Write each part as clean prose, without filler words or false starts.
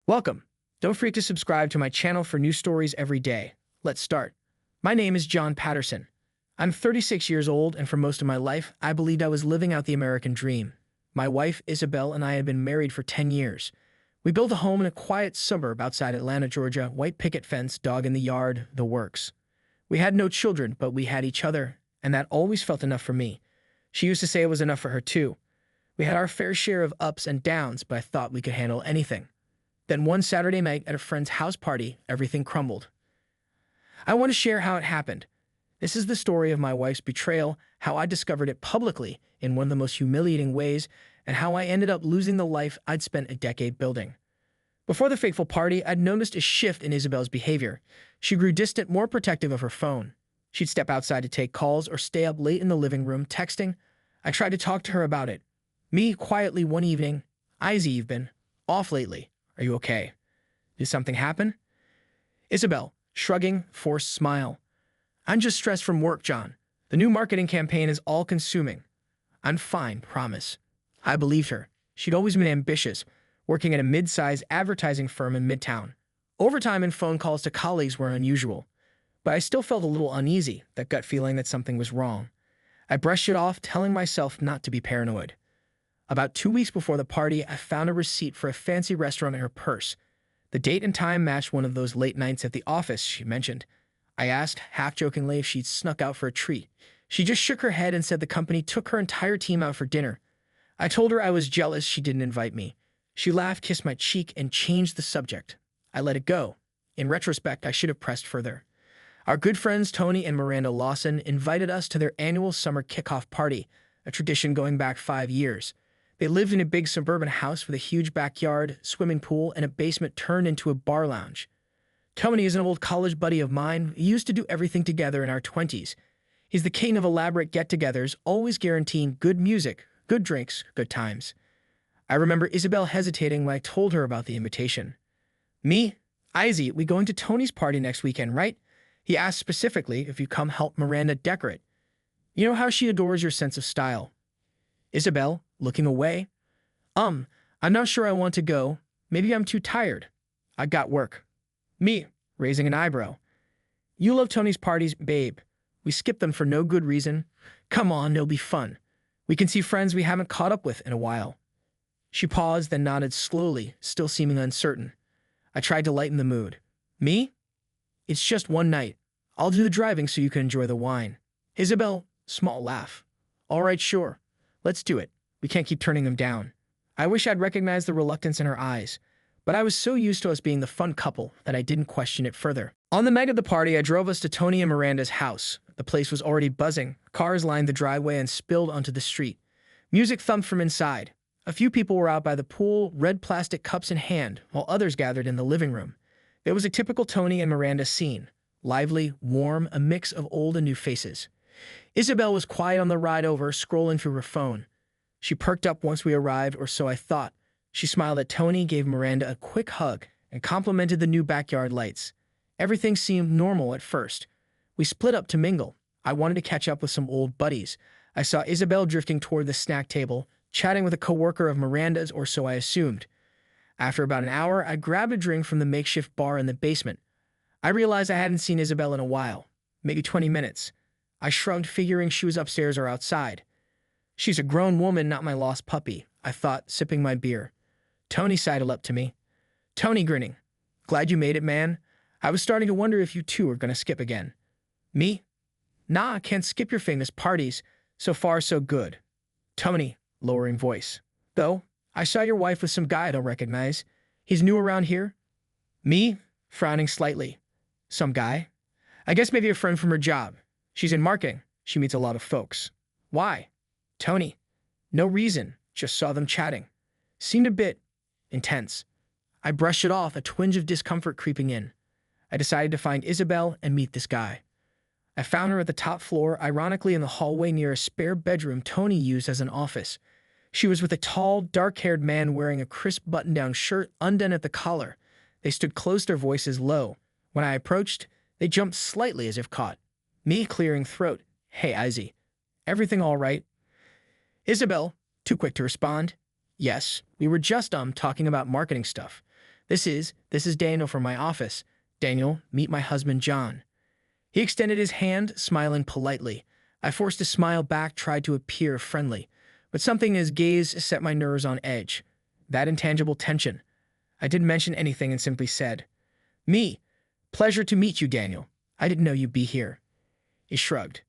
Welcome. Don't forget to subscribe to my channel for new stories every day. Let's start. My name is John Patterson. I'm 36 years old, and for most of my life, I believed I was living out the American dream. My wife, Isabel, and I had been married for 10 years. We built a home in a quiet suburb outside Atlanta, Georgia, white picket fence, dog in the yard, the works. We had no children, but we had each other, and that always felt enough for me. She used to say it was enough for her, too. We had our fair share of ups and downs, but I thought we could handle anything. Then one Saturday night at a friend's house party, everything crumbled. I want to share how it happened. This is the story of my wife's betrayal, how I discovered it publicly in one of the most humiliating ways, and how I ended up losing the life I'd spent a decade building. Before the fateful party, I'd noticed a shift in Isabel's behavior. She grew distant, more protective of her phone. She'd step outside to take calls or stay up late in the living room texting. I tried to talk to her about it. Me, quietly one evening, "Izzy, you've been off lately. Are you okay? Did something happen?" Isabel, shrugging, forced smile. "I'm just stressed from work, John. The new marketing campaign is all-consuming." "I'm fine, promise." I believed her. She'd always been ambitious, working at a mid-sized advertising firm in Midtown. Overtime and phone calls to colleagues were unusual. But I still felt a little uneasy, that gut feeling that something was wrong. I brushed it off, telling myself not to be paranoid. About 2 weeks before the party, I found a receipt for a fancy restaurant in her purse. The date and time matched one of those late nights at the office she mentioned. I asked, half-jokingly, if she'd snuck out for a treat. She just shook her head and said the company took her entire team out for dinner. I told her I was jealous she didn't invite me. She laughed, kissed my cheek, and changed the subject. I let it go. In retrospect, I should have pressed further. Our good friends Tony and Miranda Lawson invited us to their annual summer kickoff party, a tradition going back 5 years. They lived in a big suburban house with a huge backyard, swimming pool, and a basement turned into a bar lounge. Tony is an old college buddy of mine. We used to do everything together in our 20s. He's the king of elaborate get-togethers, always guaranteeing good music, good drinks, good times. I remember Isabel hesitating when I told her about the invitation. "Me? Izzy, we going to Tony's party next weekend, right? He asked specifically if you come help Miranda decorate. You know how she adores your sense of style." Isabel, looking away. I'm not sure I want to go. Maybe I'm too tired. I got work." Me, raising an eyebrow. "You love Tony's parties, babe. We skip them for no good reason. Come on, it'll be fun. We can see friends we haven't caught up with in a while." She paused, then nodded slowly, still seeming uncertain. I tried to lighten the mood. "Me? It's just one night. I'll do the driving so you can enjoy the wine." Isabel, small laugh. "All right, sure. Let's do it. We can't keep turning them down." I wish I'd recognized the reluctance in her eyes, but I was so used to us being the fun couple that I didn't question it further. On the night of the party, I drove us to Tony and Miranda's house. The place was already buzzing. Cars lined the driveway and spilled onto the street. Music thumped from inside. A few people were out by the pool, red plastic cups in hand, while others gathered in the living room. It was a typical Tony and Miranda scene. Lively, warm, a mix of old and new faces. Isabel was quiet on the ride over, scrolling through her phone. She perked up once we arrived, or so I thought. She smiled at Tony, gave Miranda a quick hug, and complimented the new backyard lights. Everything seemed normal at first. We split up to mingle. I wanted to catch up with some old buddies. I saw Isabel drifting toward the snack table, chatting with a coworker of Miranda's, or so I assumed. After about an hour, I grabbed a drink from the makeshift bar in the basement. I realized I hadn't seen Isabel in a while, maybe 20 minutes. I shrugged, figuring she was upstairs or outside. She's a grown woman, not my lost puppy, I thought, sipping my beer. Tony sidled up to me. Tony, grinning. "Glad you made it, man. I was starting to wonder if you two were going to skip again." Me? "Nah, I can't skip your famous parties. So far, so good." Tony, lowering voice. "Though, I saw your wife with some guy I don't recognize. He's new around here?" Me, frowning slightly. "Some guy? I guess maybe a friend from her job. She's in marketing. She meets a lot of folks." "Why?" Tony. "No reason. Just saw them chatting. Seemed a bit intense." I brushed it off, a twinge of discomfort creeping in. I decided to find Isabel and meet this guy. I found her at the top floor, ironically in the hallway near a spare bedroom Tony used as an office. She was with a tall, dark-haired man wearing a crisp button-down shirt undone at the collar. They stood close, their voices low. When I approached, they jumped slightly as if caught. Me, clearing throat. "Hey, Izzy. Everything all right?" Isabel, too quick to respond. "Yes, we were just talking about marketing stuff. This is Daniel from my office. Daniel, meet my husband, John." He extended his hand, smiling politely. I forced a smile back, tried to appear friendly, but something in his gaze set my nerves on edge. That intangible tension. I didn't mention anything and simply said, "Me. Pleasure to meet you, Daniel. I didn't know you'd be here." He shrugged.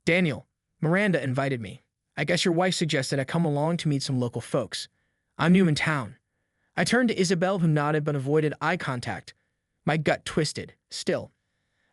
"Daniel, Miranda invited me. I guess your wife suggested I come along to meet some local folks. I'm new in town." I turned to Isabel, who nodded but avoided eye contact. My gut twisted. Still,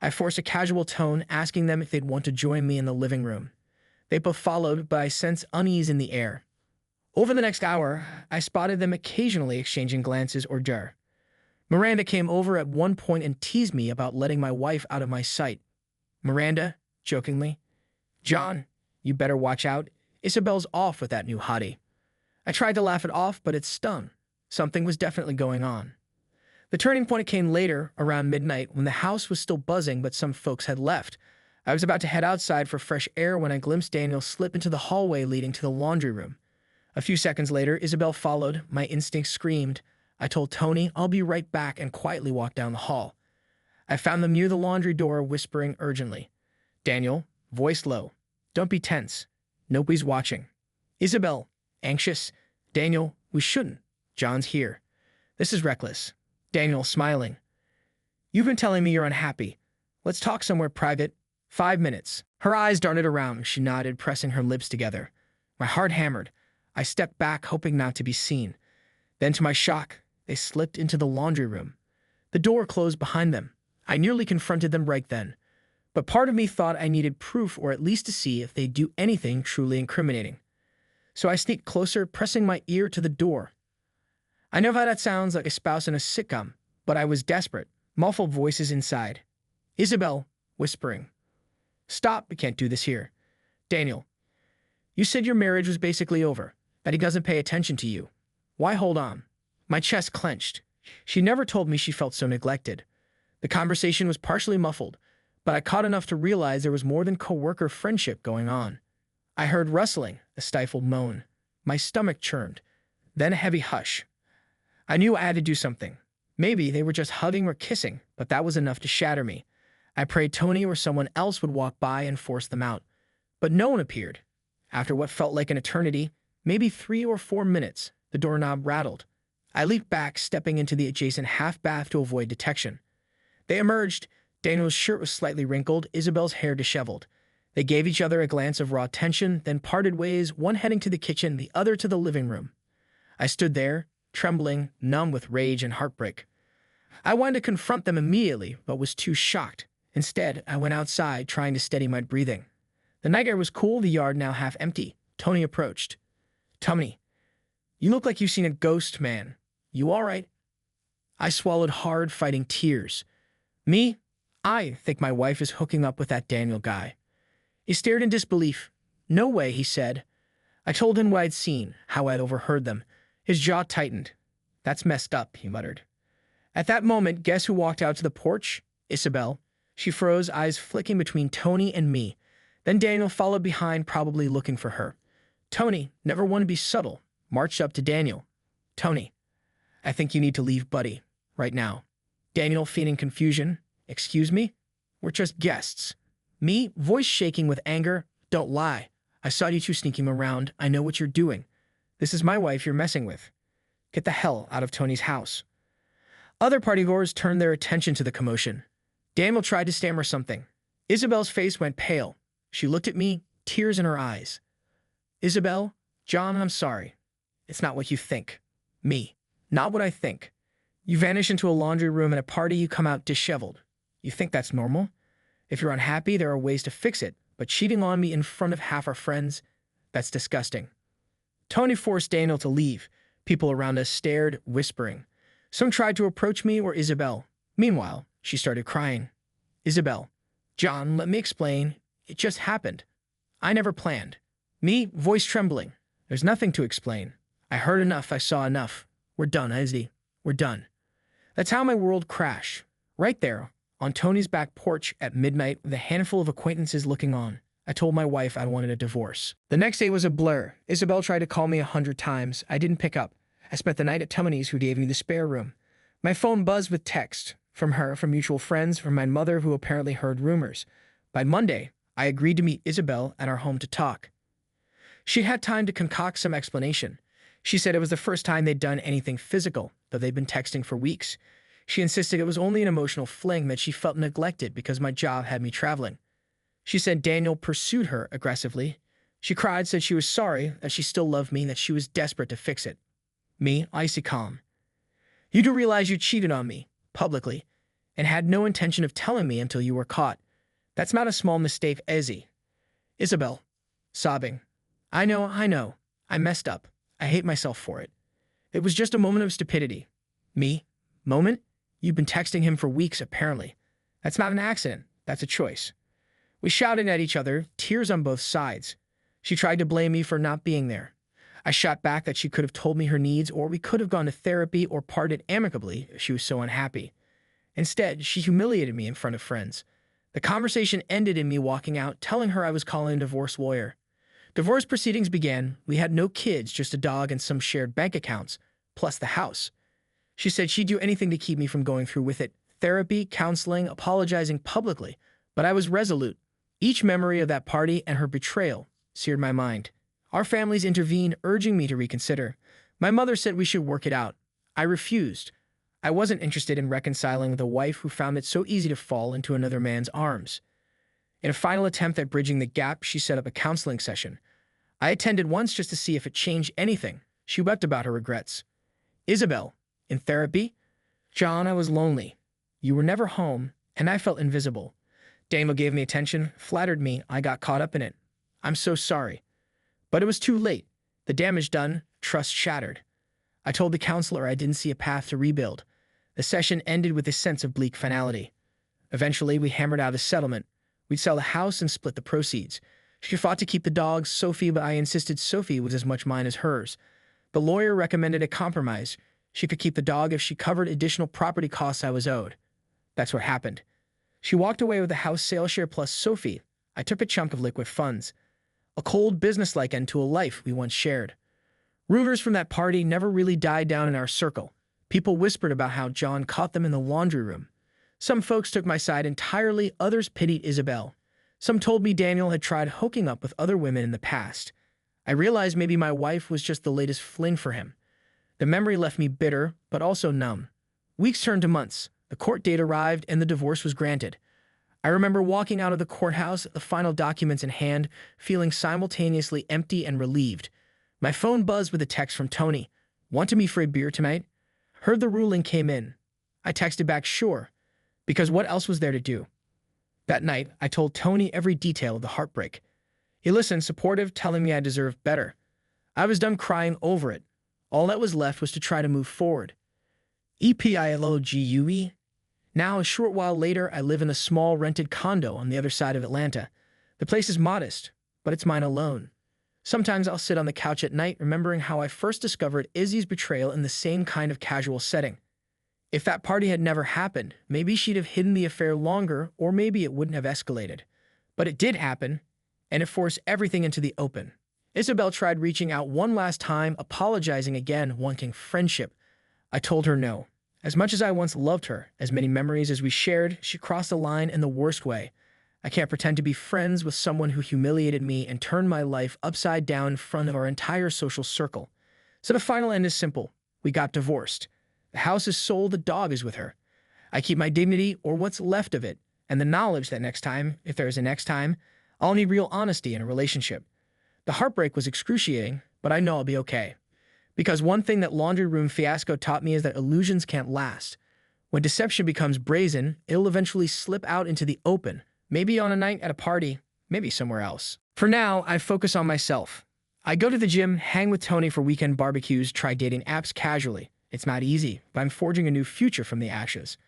I forced a casual tone, asking them if they'd want to join me in the living room. They both followed, but I sensed unease in the air. Over the next hour, I spotted them occasionally exchanging glances or jar. Miranda came over at one point and teased me about letting my wife out of my sight. Miranda, jokingly, "John, you better watch out. Isabel's off with that new hottie." I tried to laugh it off, but it stung. Something was definitely going on. The turning point came later, around midnight, when the house was still buzzing but some folks had left. I was about to head outside for fresh air when I glimpsed Daniel slip into the hallway leading to the laundry room. A few seconds later, Isabel followed. My instincts screamed. I told Tony I'll be right back and quietly walked down the hall. I found them near the laundry door, whispering urgently. Daniel, voice low. "Don't be tense. Nobody's watching." Isabel, anxious. "Daniel, we shouldn't. John's here. This is reckless." Daniel, smiling. "You've been telling me you're unhappy. Let's talk somewhere private. 5 minutes." Her eyes darted around. She nodded, pressing her lips together. My heart hammered. I stepped back, hoping not to be seen. Then, to my shock, they slipped into the laundry room. The door closed behind them. I nearly confronted them right then. But part of me thought I needed proof, or at least to see if they'd do anything truly incriminating. So I sneaked closer, pressing my ear to the door. I know how that sounds, like a spouse in a sitcom, but I was desperate. Muffled voices inside. Isabel, whispering. "Stop, we can't do this here." Daniel, "You said your marriage was basically over, that he doesn't pay attention to you. Why hold on?" My chest clenched. She never told me she felt so neglected. The conversation was partially muffled, but I caught enough to realize there was more than coworker friendship going on. I heard rustling, a stifled moan. My stomach churned, then a heavy hush. I knew I had to do something. Maybe they were just hugging or kissing, but that was enough to shatter me. I prayed Tony or someone else would walk by and force them out. But no one appeared. After what felt like an eternity, maybe 3 or 4 minutes, the doorknob rattled. I leaped back, stepping into the adjacent half-bath to avoid detection. They emerged. Daniel's shirt was slightly wrinkled, Isabel's hair disheveled. They gave each other a glance of raw tension, then parted ways, one heading to the kitchen, the other to the living room. I stood there, trembling, numb with rage and heartbreak. I wanted to confront them immediately, but was too shocked. Instead, I went outside, trying to steady my breathing. The night air was cool, the yard now half empty. Tony approached. "Tony, you look like you've seen a ghost, man. You all right?" I swallowed hard, fighting tears. "Me? I think my wife is hooking up with that Daniel guy." He stared in disbelief. "No way," he said. I told him what I'd seen, how I'd overheard them. His jaw tightened. "That's messed up," he muttered. At that moment, guess who walked out to the porch? Isabel. She froze, eyes flicking between Tony and me. Then Daniel followed behind, probably looking for her. Tony, never one to be subtle, marched up to Daniel. "Tony, I think you need to leave Buddy, right now." Daniel, feigning confusion. "Excuse me? We're just guests." Me, voice shaking with anger. "Don't lie. I saw you two sneaking around. I know what you're doing. This is my wife you're messing with. Get the hell out of Tony's house." Other partygoers turned their attention to the commotion. Daniel tried to stammer something. Isabel's face went pale. She looked at me, tears in her eyes. "Isabel, John, I'm sorry. It's not what you think." Me, "Not what I think. You vanish into a laundry room at a party, you come out disheveled. You think that's normal? If you're unhappy, there are ways to fix it, but cheating on me in front of half our friends, that's disgusting." Tony forced Daniel to leave. People around us stared, whispering. Some tried to approach me or Isabel. Meanwhile, she started crying. "Isabel, John, let me explain. It just happened. I never planned." Me, voice trembling. "There's nothing to explain. I heard enough, I saw enough. We're done, Izzy. We're done." That's how my world crashed. Right there, on Tony's back porch at midnight with a handful of acquaintances looking on. I told my wife I wanted a divorce. The next day was a blur. Isabel tried to call me 100 times. I didn't pick up. I spent the night at Tony's, who gave me the spare room. My phone buzzed with text from her, from mutual friends, from my mother who apparently heard rumors. By Monday, I agreed to meet Isabel at our home to talk. She'd had time to concoct some explanation. She said it was the first time they'd done anything physical, though they'd been texting for weeks. She insisted it was only an emotional fling, that she felt neglected because my job had me traveling. She said Daniel pursued her aggressively. She cried, said she was sorry, that she still loved me, and that she was desperate to fix it. Me, icy calm. You do realize you cheated on me, publicly, and had no intention of telling me until you were caught. That's not a small mistake, Izzy. Isabel, sobbing. I know. I messed up. I hate myself for it. It was just a moment of stupidity. Me? Moment? You've been texting him for weeks, apparently. That's not an accident. That's a choice. We shouted at each other, tears on both sides. She tried to blame me for not being there. I shot back that she could have told me her needs, or we could have gone to therapy or parted amicably if she was so unhappy. Instead, she humiliated me in front of friends. The conversation ended in me walking out, telling her I was calling a divorce lawyer. Divorce proceedings began. We had no kids, just a dog and some shared bank accounts, plus the house. She said she'd do anything to keep me from going through with it. Therapy, counseling, apologizing publicly. But I was resolute. Each memory of that party and her betrayal seared my mind. Our families intervened, urging me to reconsider. My mother said we should work it out. I refused. I wasn't interested in reconciling with a wife who found it so easy to fall into another man's arms. In a final attempt at bridging the gap, she set up a counseling session. I attended once just to see if it changed anything. She wept about her regrets. Isabel, in therapy? John, I was lonely. You were never home, and I felt invisible. Daniel gave me attention, flattered me. I got caught up in it. I'm so sorry. But it was too late. The damage done, trust shattered. I told the counselor I didn't see a path to rebuild. The session ended with a sense of bleak finality. Eventually, we hammered out a settlement. We'd sell the house and split the proceeds. She fought to keep the dogs, Sophie, but I insisted Sophie was as much mine as hers. The lawyer recommended a compromise. She could keep the dog if she covered additional property costs I was owed. That's what happened. She walked away with the house sale share plus Sophie. I took a chunk of liquid funds. A cold, businesslike end to a life we once shared. Rumors from that party never really died down in our circle. People whispered about how John caught them in the laundry room. Some folks took my side entirely, others pitied Isabel. Some told me Daniel had tried hooking up with other women in the past. I realized maybe my wife was just the latest fling for him. The memory left me bitter, but also numb. Weeks turned to months. The court date arrived and the divorce was granted. I remember walking out of the courthouse, the final documents in hand, feeling simultaneously empty and relieved. My phone buzzed with a text from Tony. Want to meet for a beer tonight? Heard the ruling came in. I texted back, sure, because what else was there to do? That night, I told Tony every detail of the heartbreak. He listened, supportive, telling me I deserved better. I was done crying over it. All that was left was to try to move forward. EPILOGUE. Now, a short while later, I live in a small rented condo on the other side of Atlanta. The place is modest, but it's mine alone. Sometimes I'll sit on the couch at night remembering how I first discovered Izzy's betrayal in the same kind of casual setting. If that party had never happened, maybe she'd have hidden the affair longer, or maybe it wouldn't have escalated. But it did happen, and it forced everything into the open. Isabel tried reaching out one last time, apologizing again, wanting friendship. I told her no. As much as I once loved her, as many memories as we shared, she crossed the line in the worst way. I can't pretend to be friends with someone who humiliated me and turned my life upside down in front of our entire social circle. So the final end is simple. We got divorced. The house is sold, the dog is with her. I keep my dignity, or what's left of it, and the knowledge that next time, if there is a next time, I'll need real honesty in a relationship. The heartbreak was excruciating, but I know I'll be okay. Because one thing that laundry room fiasco taught me is that illusions can't last. When deception becomes brazen, it'll eventually slip out into the open, maybe on a night at a party, maybe somewhere else. For now, I focus on myself. I go to the gym, hang with Tony for weekend barbecues, try dating apps casually. It's not easy, but I'm forging a new future from the ashes.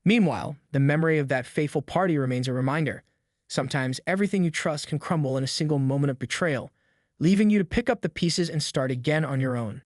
Meanwhile, the memory of that fateful party remains a reminder. Sometimes everything you trust can crumble in a single moment of betrayal, leaving you to pick up the pieces and start again on your own.